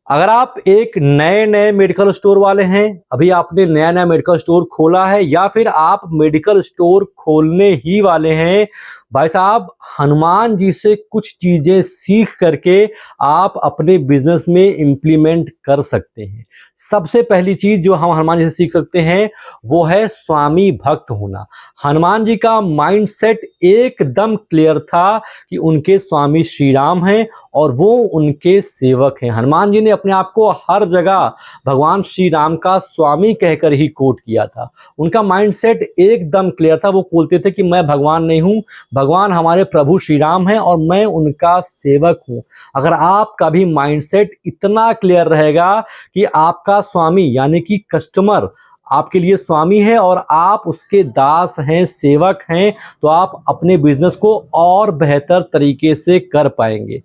अगर आप एक नए मेडिकल स्टोर वाले हैं, अभी आपने नया मेडिकल स्टोर खोला है या फिर आप मेडिकल स्टोर खोलने ही वाले हैं, भाई साहब हनुमान जी से कुछ चीजें सीख करके आप अपने बिजनेस में इंप्लीमेंट कर सकते हैं। सबसे पहली चीज जो हम हनुमान जी से सीख सकते हैं वो है स्वामी भक्त होना। हनुमान जी का माइंडसेट एकदम क्लियर था कि उनके स्वामी श्री राम हैं और वो उनके सेवक हैं। हनुमान जी ने अपने आप को हर जगह भगवान श्री राम का स्वामी कहकर ही कोट किया था। उनका माइंडसेट एकदम क्लियर था। वो बोलते थे कि मैं भगवान नहीं हूं, भगवान हमारे प्रभु श्री राम हैं और मैं उनका सेवक हूं। अगर आपका भी माइंडसेट इतना क्लियर रहेगा कि आपका स्वामी यानी कि कस्टमर आपके लिए स्वामी है और आप उसके दास हैं, सेवक हैं, तो आप अपने बिजनेस को और बेहतर तरीके से कर पाएंगे।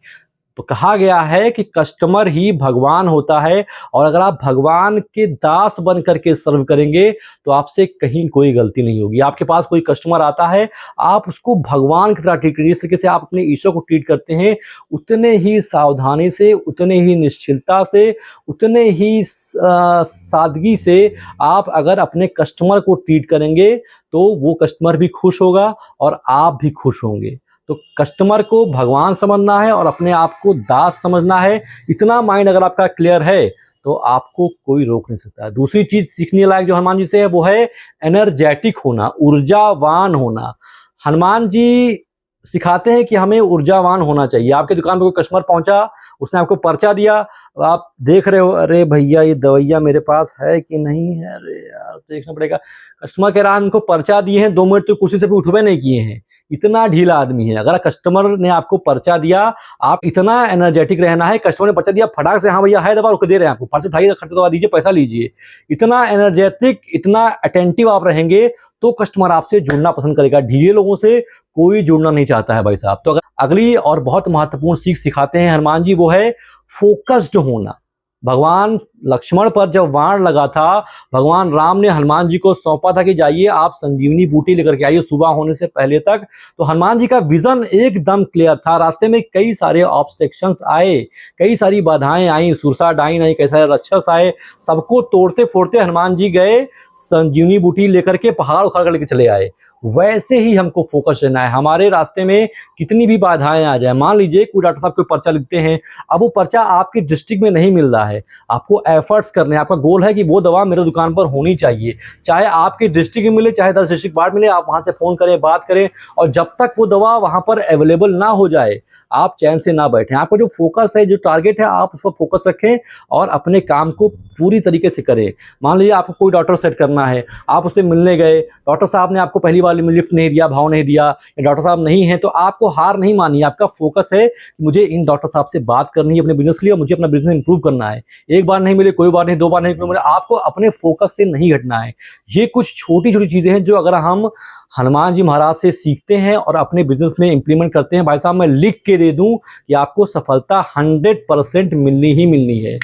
तो कहा गया है कि कस्टमर ही भगवान होता है और अगर आप भगवान के दास बन करके सर्व करेंगे तो आपसे कहीं कोई गलती नहीं होगी। आपके पास कोई कस्टमर आता है, आप उसको भगवान की तरह ट्रीट करिए। इस तरीके से आप अपने ईश्वर को ट्रीट करते हैं, उतने ही सावधानी से, उतने ही निश्चिलता से, उतने ही सादगी से आप अगर अपने कस्टमर को ट्रीट करेंगे तो वो कस्टमर भी खुश होगा और आप भी खुश होंगे। तो कस्टमर को भगवान समझना है और अपने आप को दास समझना है। इतना माइंड अगर आपका क्लियर है तो आपको कोई रोक नहीं सकता। दूसरी चीज सीखने लायक जो हनुमान जी से है वो है एनर्जेटिक होना, ऊर्जावान होना। हनुमान जी सिखाते हैं कि हमें ऊर्जावान होना चाहिए। आपके दुकान पर कोई कस्टमर पहुंचा, उसने आपको पर्चा दिया, आप देख रहे हो अरे भैया ये दवाइयाँ मेरे पास है कि नहीं है, अरे यार देखना पड़ेगा। कस्टमर कह रहा है उनको पर्चा दिए हैं, 2 मिनट तो कुर्सी से भी उठवे नहीं किए हैं, इतना ढीला आदमी है। अगर कस्टमर ने आपको पर्चा दिया, आप इतना एनर्जेटिक रहना है। कस्टमर ने पर्चा दिया, फटाक से हाँ भैया है दवा, रुक दे रहे हैं आपको, पर्चा उठाइए, खर्च दवा दीजिए, पैसा लीजिए। इतना एनर्जेटिक, इतना अटेंटिव आप रहेंगे तो कस्टमर आपसे जुड़ना पसंद करेगा। ढीले लोगों से कोई जुड़ना नहीं चाहता है भाई साहब। तो अगर अगली और बहुत महत्वपूर्ण सीख सिखाते हैं हनुमान जी वो है फोकस्ड होना। भगवान लक्ष्मण पर जब वाण लगा था, भगवान राम ने हनुमान जी को सौंपा था कि जाइए आप संजीवनी बूटी लेकर के आइए सुबह होने से पहले तक। तो हनुमान जी का विजन एकदम क्लियर था। रास्ते में कई सारे ऑब्स्ट्रक्शंस आए, कई सारी बाधाएं आई, सुरसा डाइन आई, कई सारे राक्षस आए, सबको तोड़ते फोड़ते हनुमान जी गए, संजीवनी बूटी लेकर के पहाड़ उखाड़ कर लेके चले आए। वैसे ही हमको फोकस रहना है। हमारे रास्ते में कितनी भी बाधाएं आ जाए, मान लीजिए कोई डॉक्टर साहब कोई पर्चा लिखते हैं, अब वो पर्चा आपके डिस्ट्रिक्ट में नहीं मिल रहा है, आपको एफर्ट्स करने, आपका गोल है कि वो दवा मेरे दुकान पर होनी चाहिए, चाहे आपके डिस्ट्रिक्ट में मिले चाहे 10 डिस्ट्रिक्ट बाद मिले, आप वहां से फोन करें, बात करें, और जब तक वो दवा वहां पर अवेलेबल ना हो जाए आप चैन से ना बैठें। आपका जो फोकस है, जो टारगेट है, आप उस पर फोकस रखें और अपने काम को पूरी तरीके से करें। मान लीजिए आपको कोई डॉक्टर सेट करना है, आप उससे मिलने गए, डॉक्टर साहब ने आपको पहली बार में लिफ्ट नहीं दिया, भाव नहीं दिया, या डॉक्टर साहब नहीं है, तो आपको हार नहीं मानी। आपका फोकस है कि मुझे इन डॉक्टर साहब से बात करनी है अपने बिजनेस के लिए और मुझे अपना बिजनेस इंप्रूव करना है। एक बार नहीं मिले कोई बात नहीं, 2 बार नहीं मिले, आपको अपने फोकस से नहीं हटना है। ये कुछ छोटी छोटी चीजें हैं जो अगर हम हनुमान जी महाराज से सीखते हैं और अपने बिजनेस में इंप्लीमेंट करते हैं, भाई साहब मैं लिख के दे दूं कि आपको सफलता 100% मिलनी ही मिलनी है।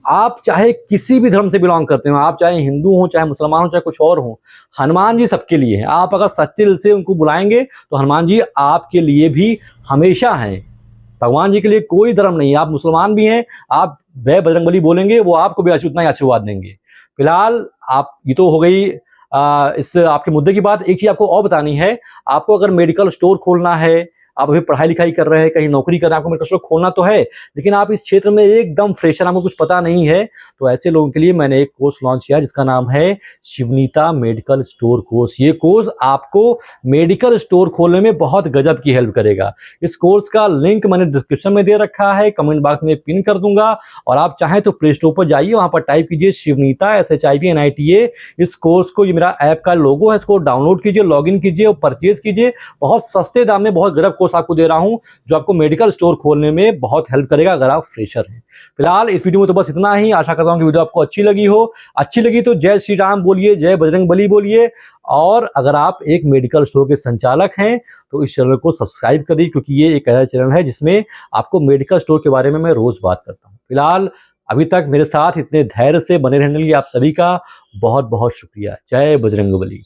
आप चाहे किसी भी धर्म से बिलोंग करते हो, आप चाहे हिंदू हो, चाहे मुसलमान हो, चाहे कुछ और हो, हनुमान जी सबके लिए हैं। आप अगर सच्चे दिल से उनको बुलाएंगे तो हनुमान जी आपके लिए भी हमेशा हैं। भगवान जी के लिए कोई धर्म नहीं है। आप मुसलमान भी हैं, आप जय बजरंगबली बोलेंगे, वो आपको भी उतना ही आशीर्वाद देंगे। फिलहाल आप, ये तो हो गई इस आपके मुद्दे की बात। एक चीज आपको और बतानी है, आपको अगर मेडिकल स्टोर खोलना है, आप अभी पढ़ाई लिखाई कर रहे हैं, कहीं नौकरी कर रहे हैं, आपको मेडिकल स्टोर खोलना तो है, लेकिन आप इस क्षेत्र में एकदम फ्रेशर, आपको कुछ पता नहीं है, तो ऐसे लोगों के लिए मैंने एक कोर्स लॉन्च किया जिसका नाम है शिवनीता मेडिकल स्टोर कोर्स। ये कोर्स आपको मेडिकल स्टोर खोलने में बहुत गजब की हेल्प करेगा। इस कोर्स का लिंक मैंने डिस्क्रिप्शन में दे रखा है, कमेंट बॉक्स में पिन कर दूंगा, और आप चाहें तो प्ले स्टोर पर जाइए, वहां पर टाइप कीजिए शिवनीता SHIVNITA। इस कोर्स को, ये मेरा ऐप का लोगो है, इसको डाउनलोड कीजिए, लॉगिन कीजिए और परचेज कीजिए। बहुत सस्ते दाम में बहुत गजब कोर्स आपको दे रहा हूं जो आपको मेडिकल स्टोर खोलने में बहुत हेल्प करेगा अगर आप फ्रेशर हैं। फिलहाल इस वीडियो में तो बस इतना ही। आशा करता हूं कि वीडियो आपको अच्छी लगी हो। अच्छी लगी तो जय श्री राम बोलिए, जय बजरंगबली बोलिए, और अगर आप एक मेडिकल स्टोर के संचालक हैं तो इस चैनल को सब्सक्राइब करिए, क्योंकि ये एक ऐसा चैनल है जिसमें आपको मेडिकल स्टोर के बारे में मैं रोज बात करता हूं। फिलहाल अभी तक मेरे साथ इतने धैर्य से बने रहने के लिए आप सभी का बहुत बहुत शुक्रिया। जय बजरंगबली।